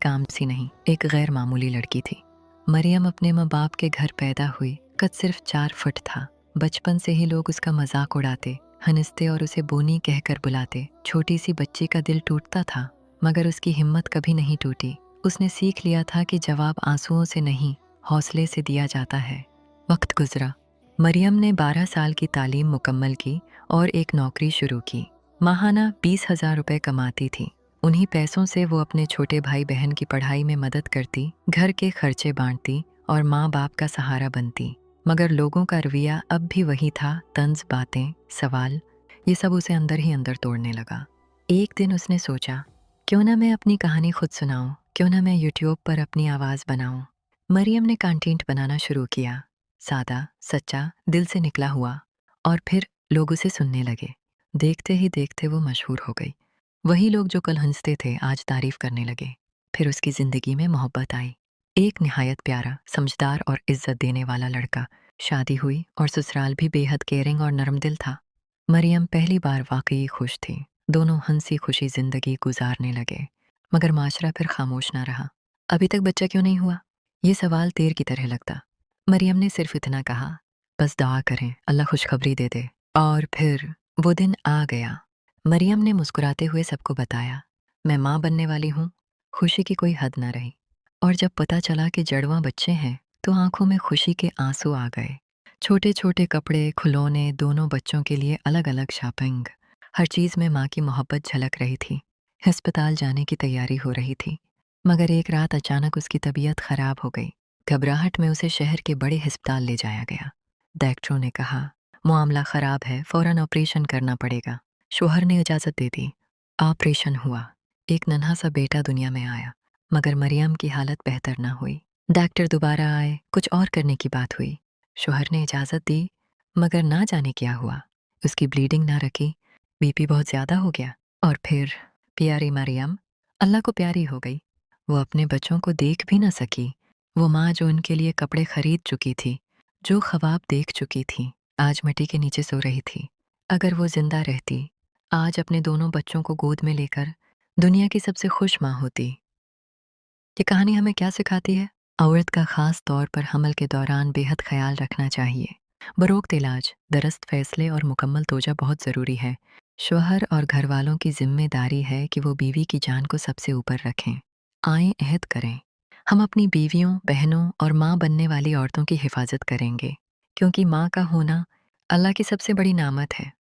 एक आम सी नहीं, एक गैर मामूली लड़की थी। मरियम अपने माँ बाप के घर पैदा हुई। कद सिर्फ 4 फुट था। बचपन से ही लोग उसका मजाक उड़ाते, हंसते और उसे बोनी कहकर बुलाते। छोटी सी बच्ची का दिल टूटता था, मगर उसकी हिम्मत कभी नहीं टूटी। उसने सीख लिया था कि जवाब आंसुओं से नहीं, हौसले से दिया जाता है। वक्त गुजरा। मरियम ने 12 साल की तालीम मुकम्मल की और एक नौकरी शुरू की। माहाना 20,000 रुपये कमाती थी। उन्हीं पैसों से वो अपने छोटे भाई बहन की पढ़ाई में मदद करती, घर के खर्चे बांटती और माँ बाप का सहारा बनती। मगर लोगों का रवैया अब भी वही था, तंज, बातें, सवाल, ये सब उसे अंदर ही अंदर तोड़ने लगा। एक दिन उसने सोचा, क्यों ना मैं अपनी कहानी खुद सुनाऊं, क्यों ना मैं यूट्यूब पर अपनी आवाज़ बनाऊं। मरियम ने कंटेंट बनाना शुरू किया, सादा, सच्चा, दिल से निकला हुआ, और फिर लोग उसे सुनने लगे। देखते ही देखते वो मशहूर हो गई। वही लोग जो कल हंसते थे आज तारीफ करने लगे। फिर उसकी जिंदगी में मोहब्बत आई। एक निहायत प्यारा, समझदार और इज्जत देने वाला लड़का। शादी हुई और ससुराल भी बेहद केयरिंग और नरम दिल था। मरियम पहली बार वाकई खुश थी। दोनों हंसी खुशी जिंदगी गुजारने लगे। मगर माशरा फिर खामोश ना रहा। अभी तक बच्चा क्यों नहीं हुआ? ये सवाल तीर की तरह लगता। मरियम ने सिर्फ इतना कहा, बस दुआ करें, अल्लाह खुशखबरी दे दे। और फिर वो दिन आ गया। मरियम ने मुस्कुराते हुए सबको बताया, मैं माँ बनने वाली हूँ। खुशी की कोई हद न रही। और जब पता चला कि जड़वां बच्चे हैं, तो आंखों में खुशी के आंसू आ गए। छोटे छोटे कपड़े, खिलौने, दोनों बच्चों के लिए अलग अलग शॉपिंग। हर चीज़ में माँ की मोहब्बत झलक रही थी। अस्पताल जाने की तैयारी हो रही थी, मगर एक रात अचानक उसकी तबीयत खराब हो गई। घबराहट में उसे शहर के बड़े अस्पताल ले जाया गया। डॉक्टरों ने कहा, मामला खराब है, फौरन ऑपरेशन करना पड़ेगा। शोहर ने इजाज़त दे दी। ऑपरेशन हुआ। एक नन्हा सा बेटा दुनिया में आया। मगर मरियम की हालत बेहतर ना हुई। डॉक्टर दोबारा आए, कुछ और करने की बात हुई। शोहर ने इजाज़त दी, मगर ना जाने क्या हुआ। उसकी ब्लीडिंग ना रखी, बीपी बहुत ज़्यादा हो गया। और फिर प्यारी मरियम अल्लाह को प्यारी हो गई। वो अपने बच्चों को देख भी ना सकी। वो माँ जो उनके लिए कपड़े खरीद चुकी थी, जो ख्वाब देख चुकी थी, आज मिट्टी के नीचे सो रही थी। अगर वो जिंदा रहती, आज अपने दोनों बच्चों को गोद में लेकर दुनिया की सबसे खुश माँ होती। ये कहानी हमें क्या सिखाती है? औरत का खास तौर पर हमल के दौरान बेहद ख्याल रखना चाहिए। बरोक्त इलाज, दरस्त फैसले और मुकम्मल तोजा बहुत ज़रूरी है। शौहर और घर वालों की जिम्मेदारी है कि वो बीवी की जान को सबसे ऊपर रखें। आए अहद करें, हम अपनी बीवियों, बहनों और माँ बनने वाली औरतों की हिफाजत करेंगे, क्योंकि माँ का होना अल्लाह की सबसे बड़ी नामत है।